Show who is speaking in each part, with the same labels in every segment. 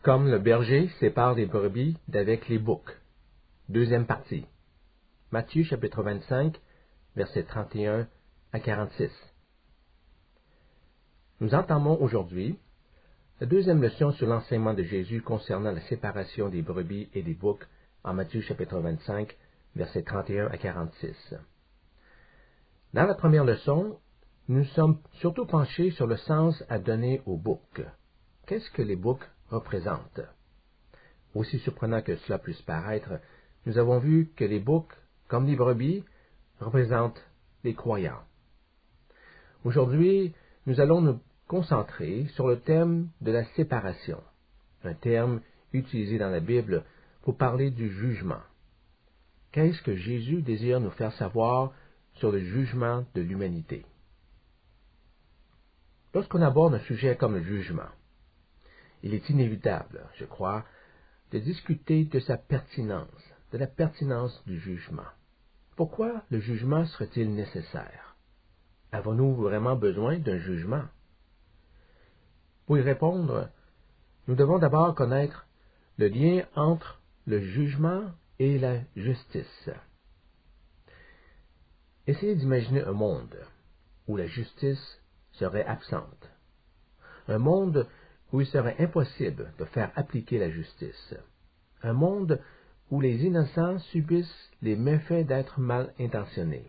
Speaker 1: Comme le berger sépare les brebis d'avec les boucs. Deuxième partie. Matthieu chapitre 25, versets 31 à 46. Nous entamons aujourd'hui la deuxième leçon sur l'enseignement de Jésus concernant la séparation des brebis et des boucs en Matthieu chapitre 25, versets 31 à 46. Dans la première leçon, nous sommes surtout penchés sur le sens à donner aux boucs. Qu'est-ce que les boucs représentent? Aussi surprenant que cela puisse paraître, nous avons vu que les boucs, comme les brebis, représentent les croyants. Aujourd'hui, nous allons nous concentrer sur le thème de la séparation, un terme utilisé dans la Bible pour parler du jugement. Qu'est-ce que Jésus désire nous faire savoir sur le jugement de l'humanité? Lorsqu'on aborde un sujet comme le jugement, il est inévitable, je crois, de discuter de sa pertinence, de la pertinence du jugement. Pourquoi le jugement serait-il nécessaire? Avons-nous vraiment besoin d'un jugement? Pour y répondre, nous devons d'abord connaître le lien entre le jugement et la justice. Essayez d'imaginer un monde où la justice serait absente. Un monde où il serait impossible de faire appliquer la justice. Un monde où les innocents subissent les méfaits d'être mal intentionnés.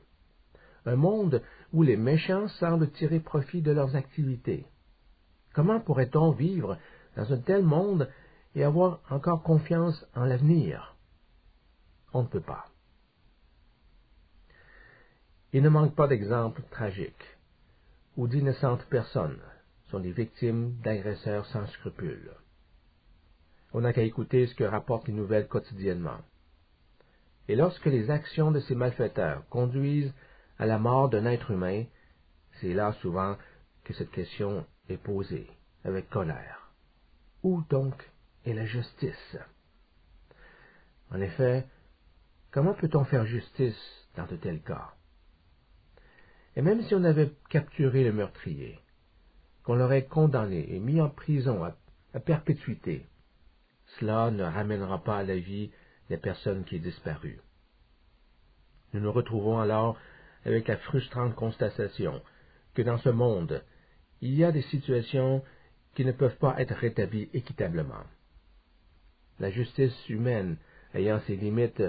Speaker 1: Un monde où les méchants semblent tirer profit de leurs activités. Comment pourrait-on vivre dans un tel monde et avoir encore confiance en l'avenir? On ne peut pas. Il ne manque pas d'exemples tragiques où d'innocentes personnes sont les victimes d'agresseurs sans scrupules. On n'a qu'à écouter ce que rapportent les nouvelles quotidiennement. Et lorsque les actions de ces malfaiteurs conduisent à la mort d'un être humain, c'est là souvent que cette question est posée, avec colère. Où donc est la justice? En effet, comment peut-on faire justice dans de tels cas? Et même si on avait capturé le meurtrier, qu'on l'aurait condamné et mis en prison à perpétuité, cela ne ramènera pas à la vie la personne qui est disparue. Nous nous retrouvons alors avec la frustrante constatation que dans ce monde, il y a des situations qui ne peuvent pas être rétablies équitablement. La justice humaine ayant ses limites,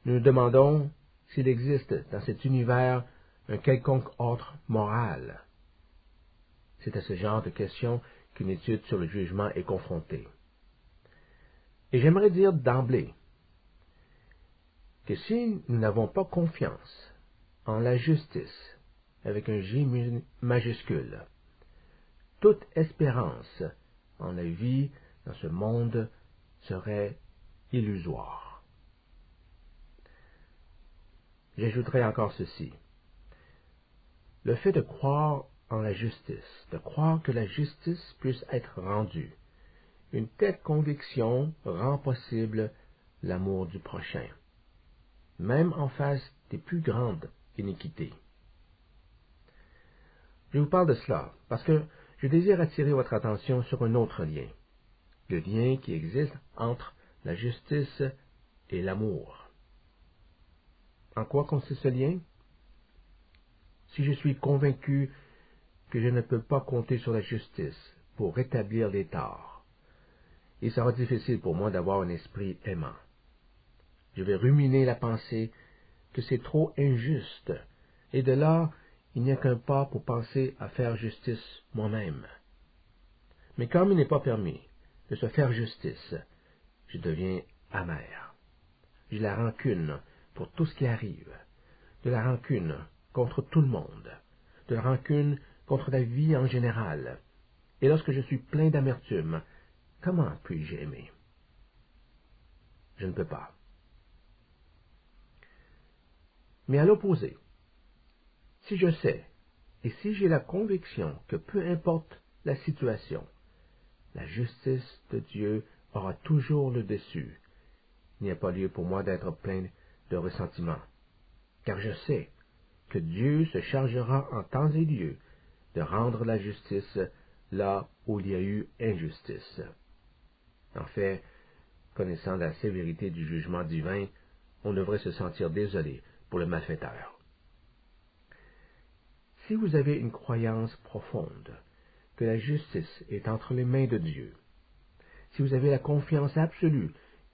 Speaker 1: nous nous demandons s'il existe dans cet univers un quelconque ordre moral. C'est à ce genre de questions qu'une étude sur le jugement est confrontée. Et j'aimerais dire d'emblée que si nous n'avons pas confiance en la justice, avec un J majuscule, toute espérance en la vie dans ce monde serait illusoire. J'ajouterai encore ceci. Le fait de croire en la justice, de croire que la justice puisse être rendue, une telle conviction rend possible l'amour du prochain, même en face des plus grandes iniquités. Je vous parle de cela parce que je désire attirer votre attention sur un autre lien, le lien qui existe entre la justice et l'amour. En quoi consiste ce lien? Si je suis convaincu que je ne peux pas compter sur la justice pour rétablir les torts, il sera difficile pour moi d'avoir un esprit aimant. Je vais ruminer la pensée que c'est trop injuste, et de là, il n'y a qu'un pas pour penser à faire justice moi-même. Mais comme il n'est pas permis de se faire justice, je deviens amer. J'ai la rancune pour tout ce qui arrive, de la rancune contre tout le monde, de la rancune contre la vie en général. Et lorsque je suis plein d'amertume, comment puis-je aimer? Je ne peux pas. Mais à l'opposé, si je sais, et si j'ai la conviction que peu importe la situation, la justice de Dieu aura toujours le dessus, il n'y a pas lieu pour moi d'être plein de ressentiment, car je sais que Dieu se chargera en temps et lieu de rendre la justice là où il y a eu injustice. En fait, connaissant la sévérité du jugement divin, on devrait se sentir désolé pour le malfaiteur. Si vous avez une croyance profonde que la justice est entre les mains de Dieu, si vous avez la confiance absolue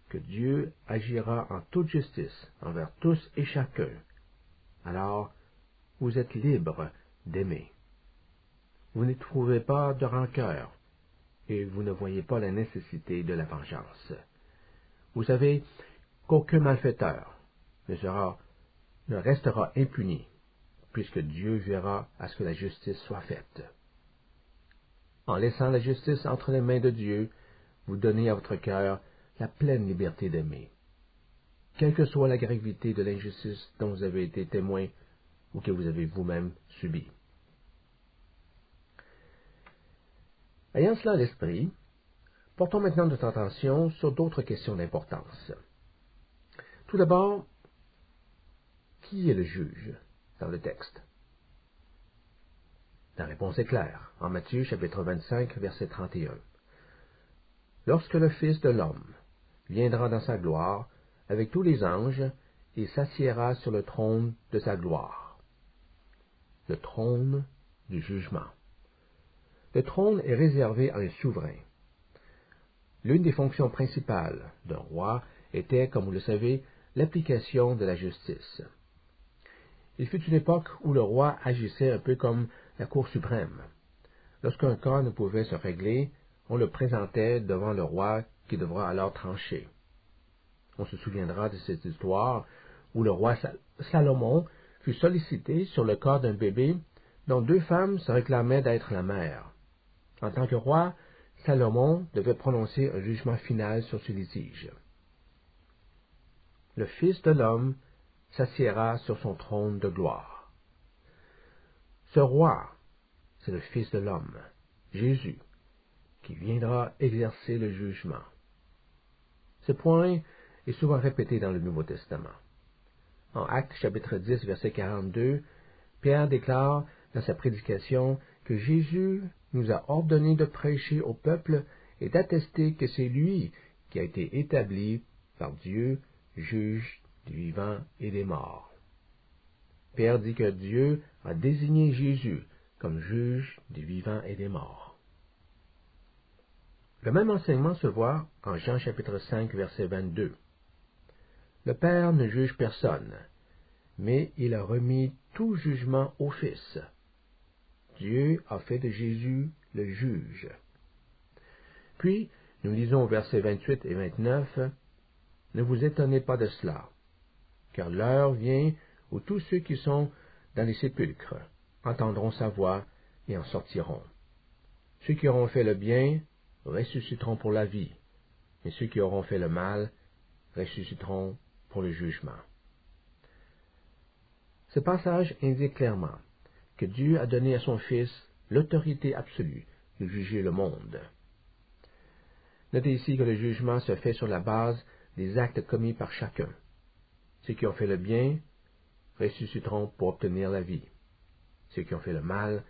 Speaker 1: que Dieu agira en toute justice envers tous et chacun, alors vous êtes libre d'aimer. Vous n'éprouvez pas de rancœur et vous ne voyez pas la nécessité de la vengeance. Vous savez qu'aucun malfaiteur ne restera impuni, puisque Dieu verra à ce que la justice soit faite. En laissant la justice entre les mains de Dieu, vous donnez à votre cœur la pleine liberté d'aimer. Quelle que soit la gravité de l'injustice dont vous avez été témoin ou que vous avez vous-même subi. Ayant cela à l'esprit, portons maintenant notre attention sur d'autres questions d'importance. Tout d'abord, qui est le juge dans le texte? La réponse est claire, en Matthieu chapitre 25, verset 31. Lorsque le Fils de l'homme viendra dans sa gloire avec tous les anges et s'assiera sur le trône de sa gloire. Le trône du jugement. Le trône est réservé à un souverain. L'une des fonctions principales d'un roi était, comme vous le savez, l'application de la justice. Il fut une époque où le roi agissait un peu comme la Cour suprême. Lorsqu'un cas ne pouvait se régler, on le présentait devant le roi qui devra alors trancher. On se souviendra de cette histoire où le roi Salomon fut sollicité sur le cas d'un bébé dont deux femmes se réclamaient d'être la mère. En tant que roi, Salomon devait prononcer un jugement final sur ce litige. Le Fils de l'homme s'assiera sur son trône de gloire. Ce roi, c'est le Fils de l'homme, Jésus, qui viendra exercer le jugement. Ce point est souvent répété dans le Nouveau Testament. En Actes chapitre 10, verset 42, Pierre déclare dans sa prédication que Jésus nous a ordonné de prêcher au peuple et d'attester que c'est lui qui a été établi par Dieu, juge des vivants et des morts. Pierre dit que Dieu a désigné Jésus comme juge des vivants et des morts. Le même enseignement se voit en Jean chapitre 5, verset 22. Le Père ne juge personne, mais il a remis tout jugement au Fils. Dieu a fait de Jésus le juge. Puis, nous lisons au verset 28 et 29, « Ne vous étonnez pas de cela, car l'heure vient où tous ceux qui sont dans les sépulcres entendront sa voix et en sortiront. Ceux qui auront fait le bien ressusciteront pour la vie, mais ceux qui auront fait le mal ressusciteront pour le jugement. » Ce passage indique clairement que Dieu a donné à son Fils l'autorité absolue de juger le monde. Notez ici que le jugement se fait sur la base des actes commis par chacun. Ceux qui ont fait le bien ressusciteront pour obtenir la vie. Ceux qui ont fait le mal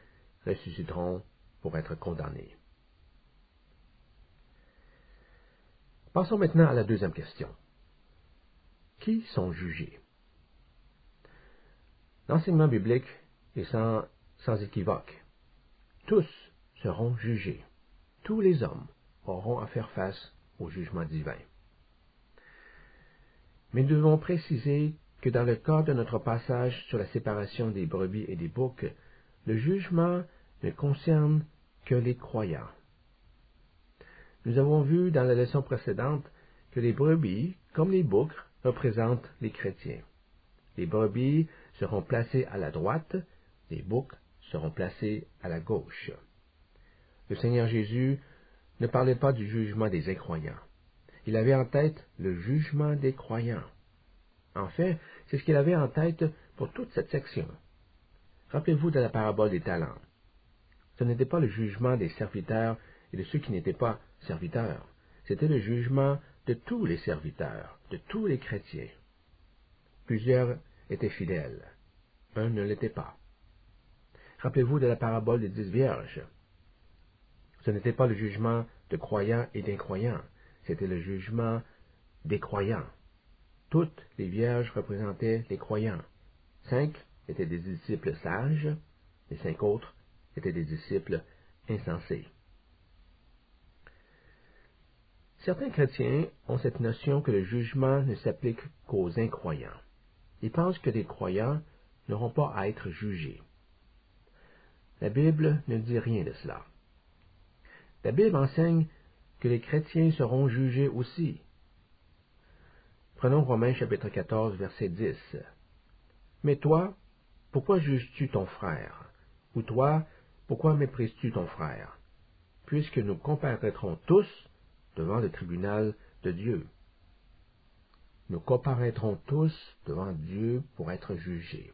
Speaker 1: ressusciteront pour être condamnés. Passons maintenant à la deuxième question. Qui sont jugés? L'enseignement biblique est sans équivoque. Tous seront jugés. Tous les hommes auront à faire face au jugement divin. Mais nous devons préciser que dans le cas de notre passage sur la séparation des brebis et des boucs, le jugement ne concerne que les croyants. Nous avons vu dans la leçon précédente que les brebis, comme les boucs, représentent les chrétiens. Les brebis seront placées à la droite, les boucs seront placés à la gauche. Le Seigneur Jésus ne parlait pas du jugement des incroyants. Il avait en tête le jugement des croyants. En fait, c'est ce qu'il avait en tête pour toute cette section. Rappelez-vous de la parabole des talents. Ce n'était pas le jugement des serviteurs et de ceux qui n'étaient pas serviteurs. C'était le jugement de tous les serviteurs, de tous les chrétiens. Plusieurs étaient fidèles. Un ne l'était pas. Rappelez-vous de la parabole des 10 vierges. Ce n'était pas le jugement de croyants et d'incroyants. c'était le jugement des croyants. Toutes les vierges représentaient les croyants. 5 étaient des disciples sages, et 5 autres étaient des disciples insensés. Certains chrétiens ont cette notion que le jugement ne s'applique qu'aux incroyants. Ils pensent que les croyants n'auront pas à être jugés. La Bible ne dit rien de cela. La Bible enseigne que les chrétiens seront jugés aussi. Prenons Romains chapitre 14, verset 10. Mais toi, pourquoi juges-tu ton frère? Ou toi, pourquoi méprises-tu ton frère? Puisque nous comparaîtrons tous devant le tribunal de Dieu. Nous comparaîtrons tous devant Dieu pour être jugés.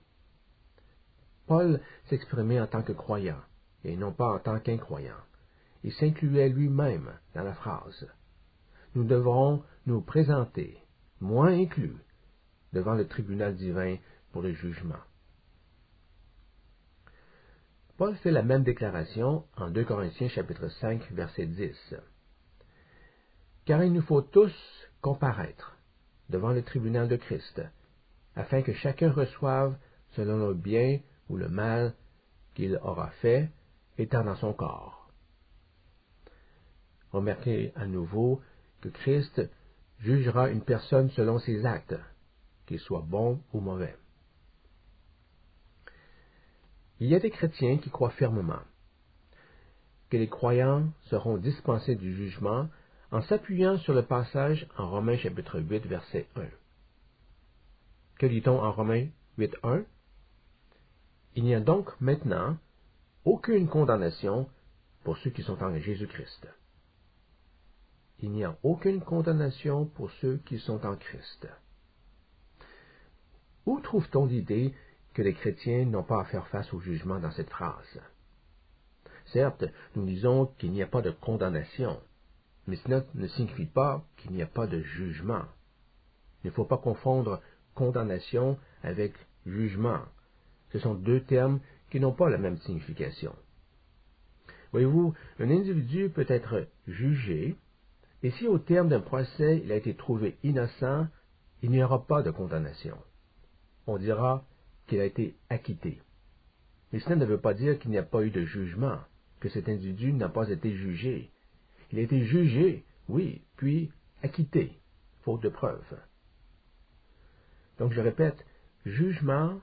Speaker 1: Paul s'exprimait en tant que croyant, et non pas en tant qu'incroyant. Il s'incluait lui-même dans la phrase. Nous devrons nous présenter, moi inclus, devant le tribunal divin pour le jugement. Paul fait la même déclaration en 2 Corinthiens chapitre 5, verset 10. Car il nous faut tous comparaître devant le tribunal de Christ, afin que chacun reçoive selon le bien ou le mal qu'il aura fait, étant dans son corps. Remarquez à nouveau que Christ jugera une personne selon ses actes, qu'ils soient bons ou mauvais. Il y a des chrétiens qui croient fermement que les croyants seront dispensés du jugement en s'appuyant sur le passage en Romains chapitre 8, verset 1. Que dit-on en Romains 8, 1? Il n'y a donc maintenant aucune condamnation pour ceux qui sont en Jésus-Christ. Il n'y a aucune condamnation pour ceux qui sont en Christ. Où trouve-t-on l'idée que les chrétiens n'ont pas à faire face au jugement dans cette phrase? Certes, nous disons qu'il n'y a pas de condamnation, mais cela ne signifie pas qu'il n'y a pas de jugement. Il ne faut pas confondre condamnation avec jugement. Ce sont deux termes qui n'ont pas la même signification. Voyez-vous, un individu peut être jugé, et si au terme d'un procès il a été trouvé innocent, il n'y aura pas de condamnation. On dira qu'il a été acquitté. Mais cela ne veut pas dire qu'il n'y a pas eu de jugement, que cet individu n'a pas été jugé. Il a été jugé, oui, puis acquitté, faute de preuves. Donc je répète, jugement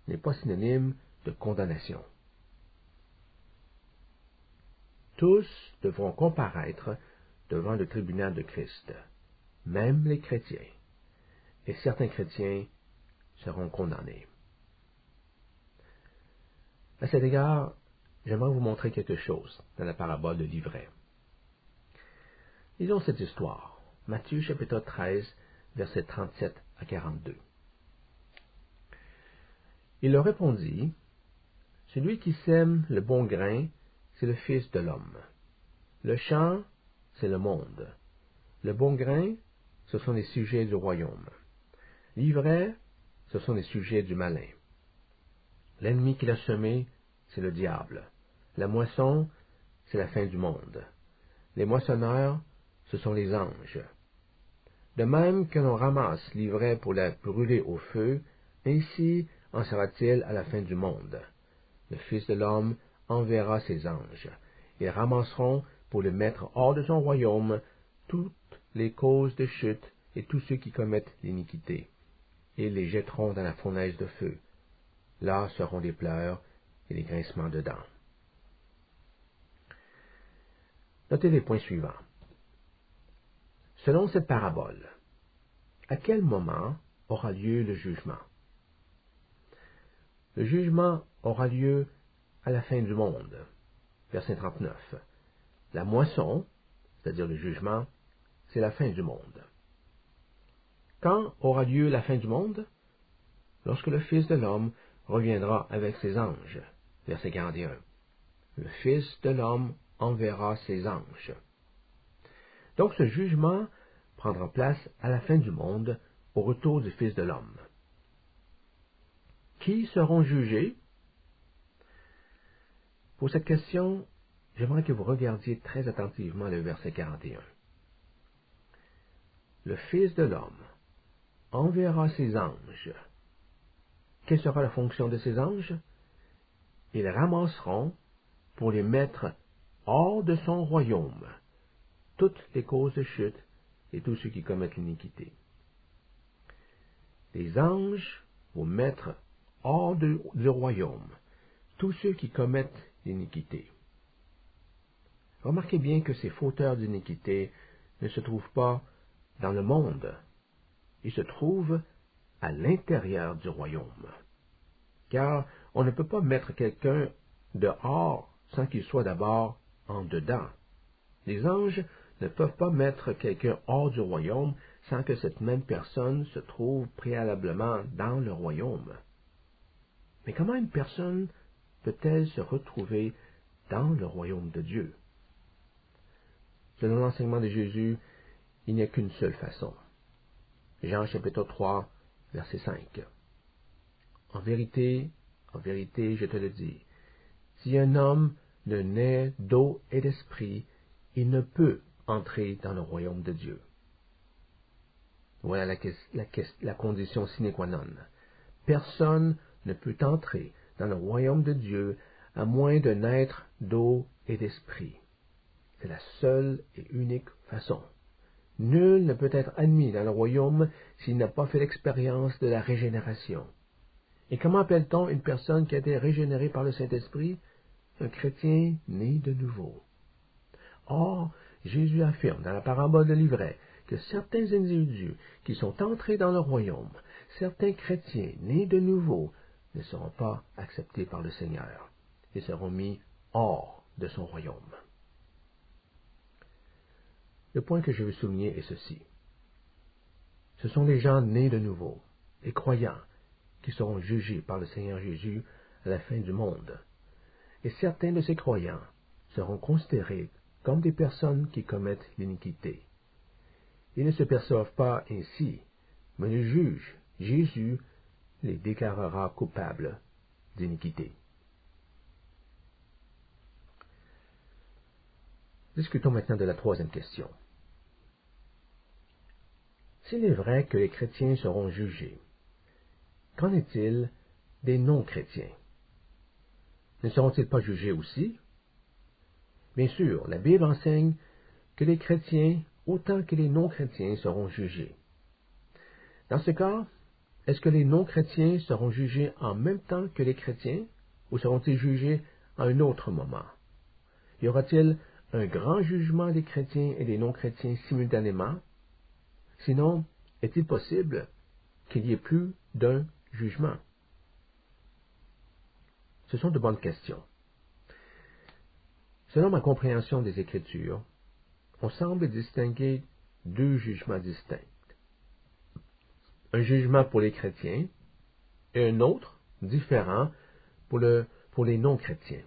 Speaker 1: n'est pas synonyme de condamnation. Tous devront comparaître devant le tribunal de Christ, même les chrétiens, et certains chrétiens seront condamnés. À cet égard, j'aimerais vous montrer quelque chose dans la parabole de l'ivraie. Lisons cette histoire, Matthieu chapitre 13, versets 37 à 42. Il leur répondit, « Celui qui sème le bon grain, c'est le Fils de l'homme. Le champ, c'est le monde. Le bon grain, ce sont les sujets du royaume. L'ivraie, ce sont les sujets du malin. L'ennemi qui l'a semé, c'est le diable. La moisson, c'est la fin du monde. Les moissonneurs, ce sont les anges. De même que l'on ramasse l'ivraie pour la brûler au feu, ainsi en sera-t-il à la fin du monde. Le Fils de l'homme enverra ses anges. Ils ramasseront pour le mettre hors de son royaume toutes les causes de chute et tous ceux qui commettent l'iniquité, et les jetteront dans la fournaise de feu. Là seront les pleurs et les grincements de dents. Notez les points suivants. Selon cette parabole, à quel moment aura lieu le jugement? Le jugement aura lieu à la fin du monde. Verset 39. La moisson, c'est-à-dire le jugement, c'est la fin du monde. Quand aura lieu la fin du monde? Lorsque le Fils de l'homme reviendra avec ses anges. Verset 41. Le Fils de l'homme enverra ses anges. Donc ce jugement prendra place à la fin du monde, au retour du Fils de l'homme. Qui seront jugés? Pour cette question, j'aimerais que vous regardiez très attentivement le verset 41. le Fils de l'homme enverra ses anges. Quelle sera la fonction de ces anges? Ils ramasseront, pour les mettre hors de son royaume, toutes les causes de chute et tous ceux qui commettent l'iniquité. Les anges vont mettre hors du royaume tous ceux qui commettent l'iniquité. Remarquez bien que ces fauteurs d'iniquité ne se trouvent pas dans le monde, ils se trouvent à l'intérieur du royaume. Car on ne peut pas mettre quelqu'un dehors sans qu'il soit d'abord en dedans. Les anges ne peuvent pas mettre quelqu'un hors du royaume sans que cette même personne se trouve préalablement dans le royaume. Mais comment une personne peut-elle se retrouver dans le royaume de Dieu? Selon l'enseignement de Jésus, il n'y a qu'une seule façon. Jean chapitre 3, verset 5. En vérité, je te le dis, si un homme ne naît d'eau et d'esprit, il ne peut entrer dans le royaume de Dieu. Voilà la condition sine qua non. Personne ne peut entrer dans le royaume de Dieu à moins de naître d'eau et d'esprit. C'est la seule et unique façon. Nul ne peut être admis dans le royaume s'il n'a pas fait l'expérience de la régénération. Et comment appelle-t-on une personne qui a été régénérée par le Saint-Esprit? Un chrétien né de nouveau. Or, Jésus affirme dans la parabole de l'ivraie que certains individus qui sont entrés dans le royaume, certains chrétiens nés de nouveau, ne seront pas acceptés par le Seigneur et seront mis hors de son royaume. Le point que je veux souligner est ceci. Ce sont les gens nés de nouveau, les croyants, qui seront jugés par le Seigneur Jésus à la fin du monde. Et certains de ces croyants seront considérés comme des personnes qui commettent l'iniquité. Ils ne se perçoivent pas ainsi, mais le juge, Jésus, les déclarera coupables d'iniquité. Discutons maintenant de la troisième question. S'il est vrai que les chrétiens seront jugés, qu'en est-il des non-chrétiens? Ne seront-ils pas jugés aussi? Bien sûr, la Bible enseigne que les chrétiens, autant que les non-chrétiens, seront jugés. Dans ce cas, est-ce que les non-chrétiens seront jugés en même temps que les chrétiens, ou seront-ils jugés à un autre moment? Y aura-t-il un grand jugement des chrétiens et des non-chrétiens simultanément? Sinon, est-il possible qu'il y ait plus d'un jugement? Ce sont de bonnes questions. Selon ma compréhension des Écritures, on semble distinguer deux jugements distincts. Un jugement pour les chrétiens et un autre, différent, pour les non-chrétiens.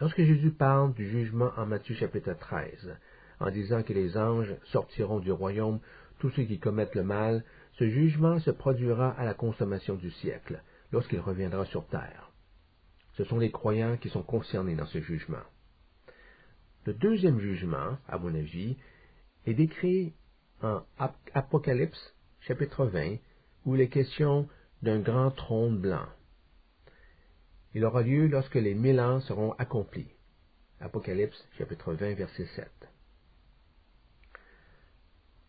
Speaker 1: Lorsque Jésus parle du jugement en Matthieu chapitre 13, en disant que les anges sortiront du royaume tous ceux qui commettent le mal, ce jugement se produira à la consommation du siècle, lorsqu'il reviendra sur terre. Ce sont les croyants qui sont concernés dans ce jugement. Le deuxième jugement, à mon avis, est décrit en Apocalypse chapitre 20, où il est question d'un grand trône blanc. Il aura lieu lorsque les 1000 ans seront accomplis. Apocalypse chapitre 20, verset 7.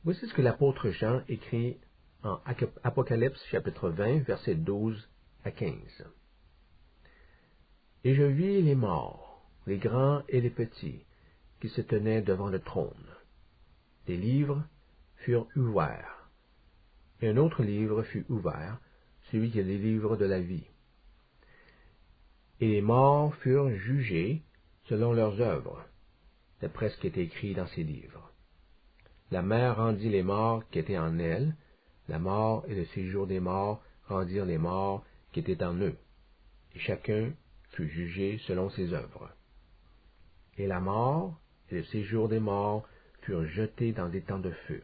Speaker 1: Voici ce que l'apôtre Jean écrit en Apocalypse chapitre 20, versets 12 à 15. Et je vis les morts, les grands et les petits, qui se tenaient devant le trône. Des livres furent ouverts, et un autre livre fut ouvert, celui qui est le livre de la vie. Et les morts furent jugés selon leurs œuvres, d'après ce qui est écrit dans ces livres. La mer rendit les morts qui étaient en elle, la mort et le séjour des morts rendirent les morts qui étaient en eux, et chacun fut jugé selon ses œuvres. Et la mort et le séjour des morts furent jetés dans des temps de feu.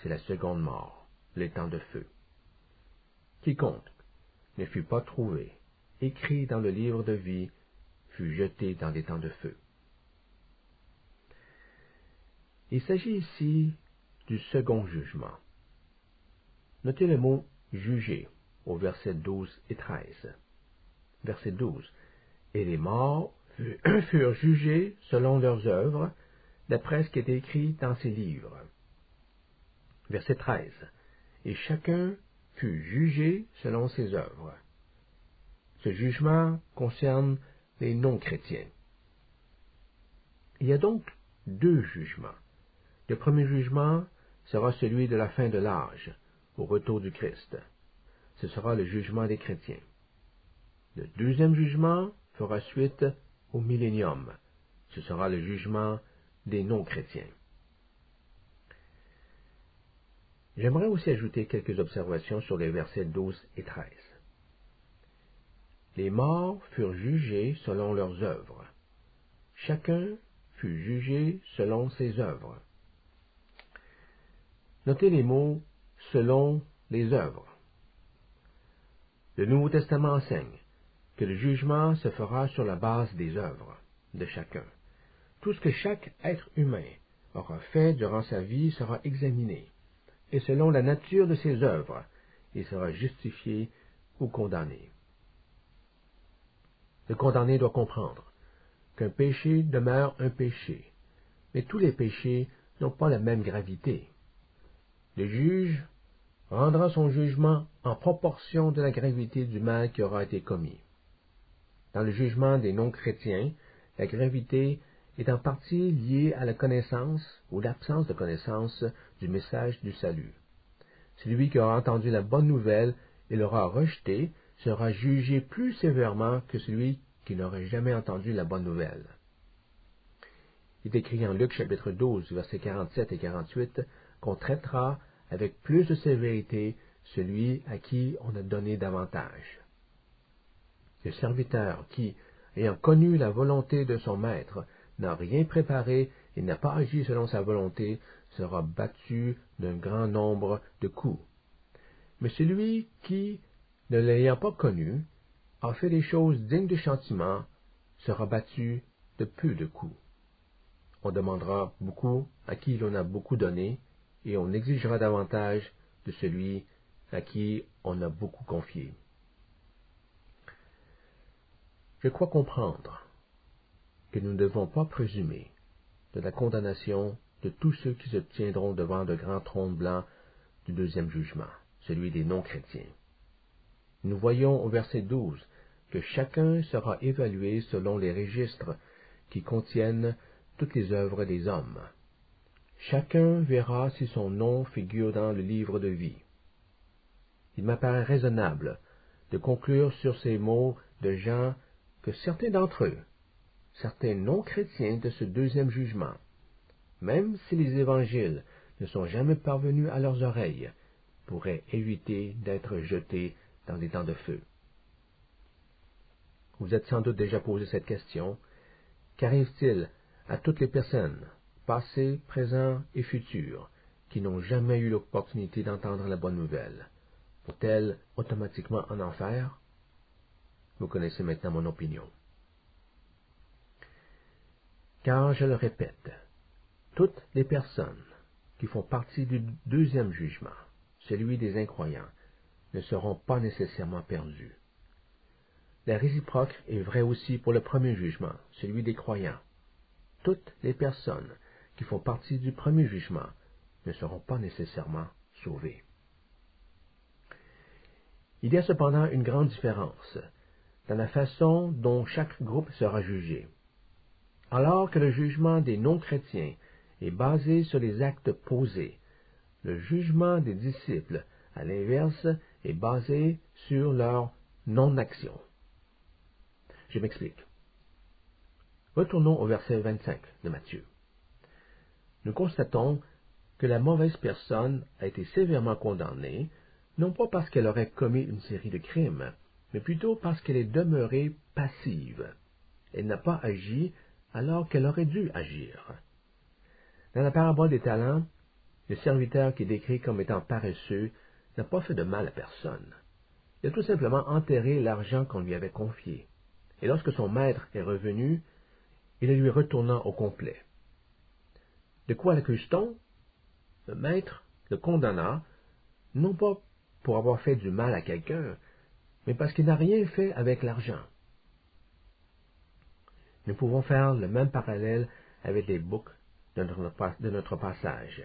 Speaker 1: C'est la seconde mort, les temps de feu. Quiconque ne fut pas trouvé, écrit dans le livre de vie, fut jeté dans des temps de feu. Il s'agit ici du second jugement. Notez le mot « juger » au verset 12 et 13. Verset 12. Et les morts furent jugés selon leurs œuvres, d'après ce qui est écrit dans ces livres. Verset 13. Et chacun fut jugé selon ses œuvres. Ce jugement concerne les non-chrétiens. Il y a donc deux jugements. Le premier jugement sera celui de la fin de l'âge, au retour du Christ. Ce sera le jugement des chrétiens. Le deuxième jugement fera suite au millénium. Ce sera le jugement des non-chrétiens. J'aimerais aussi ajouter quelques observations sur les versets 12 et 13. Les morts furent jugés selon leurs œuvres. Chacun fut jugé selon ses œuvres. Notez les mots « selon les œuvres ». Le Nouveau Testament enseigne que le jugement se fera sur la base des œuvres de chacun. Tout ce que chaque être humain aura fait durant sa vie sera examiné, et selon la nature de ses œuvres, il sera justifié ou condamné. Le condamné doit comprendre qu'un péché demeure un péché, mais tous les péchés n'ont pas la même gravité. Le juge rendra son jugement en proportion de la gravité du mal qui aura été commis. Dans le jugement des non-chrétiens, la gravité est en partie liée à la connaissance ou l'absence de connaissance du message du salut. Celui qui aura entendu la bonne nouvelle et l'aura rejetée sera jugé plus sévèrement que celui qui n'aurait jamais entendu la bonne nouvelle. Il est écrit en Luc chapitre 12, versets 47 et 48, qu'on traitera avec plus de sévérité celui à qui on a donné davantage. Le serviteur qui, ayant connu la volonté de son maître, n'a rien préparé et n'a pas agi selon sa volonté, sera battu d'un grand nombre de coups. Mais celui qui, ne l'ayant pas connu, a fait des choses dignes de châtiment, sera battu de peu de coups. On demandera beaucoup à qui l'on a beaucoup donné, et on exigera davantage de celui à qui on a beaucoup confié. Je crois comprendre que nous ne devons pas présumer de la condamnation de tous ceux qui se tiendront devant le grand trône blanc du deuxième jugement, celui des non-chrétiens. Nous voyons au verset 12 que chacun sera évalué selon les registres qui contiennent toutes les œuvres des hommes. Chacun verra si son nom figure dans le livre de vie. Il m'apparaît raisonnable de conclure sur ces mots de Jean que certains d'entre eux, certains non-chrétiens de ce deuxième jugement, même si les évangiles ne sont jamais parvenus à leurs oreilles, pourraient éviter d'être jetés dans les temps de feu. Vous êtes sans doute déjà posé cette question. Qu'arrive-t-il à toutes les personnes, passées, présentes et futures, qui n'ont jamais eu l'opportunité d'entendre la bonne nouvelle? Vont-elles automatiquement en enfer? Vous connaissez maintenant mon opinion. Car, je le répète, toutes les personnes qui font partie du deuxième jugement, celui des incroyants, ne seront pas nécessairement perdues. La réciproque est vraie aussi pour le premier jugement, celui des croyants. Toutes les personnes qui font partie du premier jugement ne seront pas nécessairement sauvées. Il y a cependant une grande différence dans la façon dont chaque groupe sera jugé. Alors que le jugement des non-chrétiens est basé sur les actes posés, le jugement des disciples, à l'inverse, est basé sur leur non-action. Je m'explique. Retournons au verset 25 de Matthieu. Nous constatons que la mauvaise personne a été sévèrement condamnée, non pas parce qu'elle aurait commis une série de crimes, mais plutôt parce qu'elle est demeurée passive. Elle n'a pas agi alors qu'elle aurait dû agir. Dans la parabole des talents, le serviteur qui est décrit comme étant paresseux n'a pas fait de mal à personne. Il a tout simplement enterré l'argent qu'on lui avait confié. Et lorsque son maître est revenu, il le lui retourna au complet. De quoi l'accuse-t-on? Le maître le condamna, non pas pour avoir fait du mal à quelqu'un, mais parce qu'il n'a rien fait avec l'argent. Nous pouvons faire le même parallèle avec les boucs de notre passage.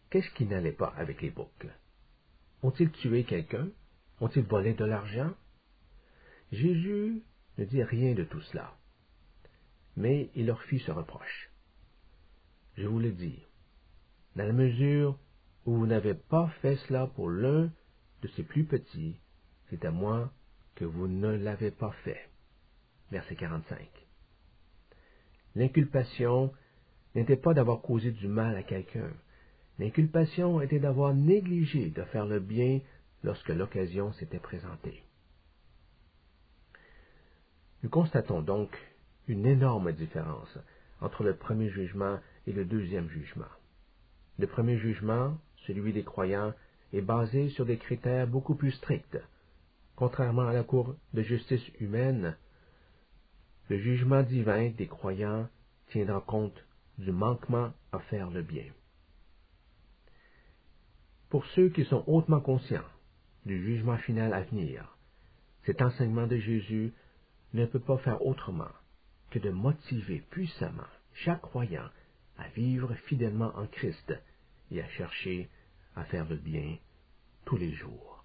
Speaker 1: Qu'est-ce qui n'allait pas avec les boucs? Ont-ils tué quelqu'un? Ont-ils volé de l'argent? Jésus ne dit rien de tout cela, mais il leur fit ce reproche. Je vous le dis, dans la mesure où vous n'avez pas fait cela pour l'un de ces plus petits, c'est à moi que vous ne l'avez pas fait. Verset 45. L'inculpation n'était pas d'avoir causé du mal à quelqu'un. L'inculpation était d'avoir négligé de faire le bien lorsque l'occasion s'était présentée. Nous constatons donc une énorme différence entre le premier jugement et le deuxième jugement. Le premier jugement, celui des croyants, est basé sur des critères beaucoup plus stricts. Contrairement à la Cour de justice humaine, le jugement divin des croyants tiendra compte du manquement à faire le bien. Pour ceux qui sont hautement conscients du jugement final à venir, cet enseignement de Jésus ne peut pas faire autrement que de motiver puissamment chaque croyant à vivre fidèlement en Christ et à chercher à faire le bien tous les jours.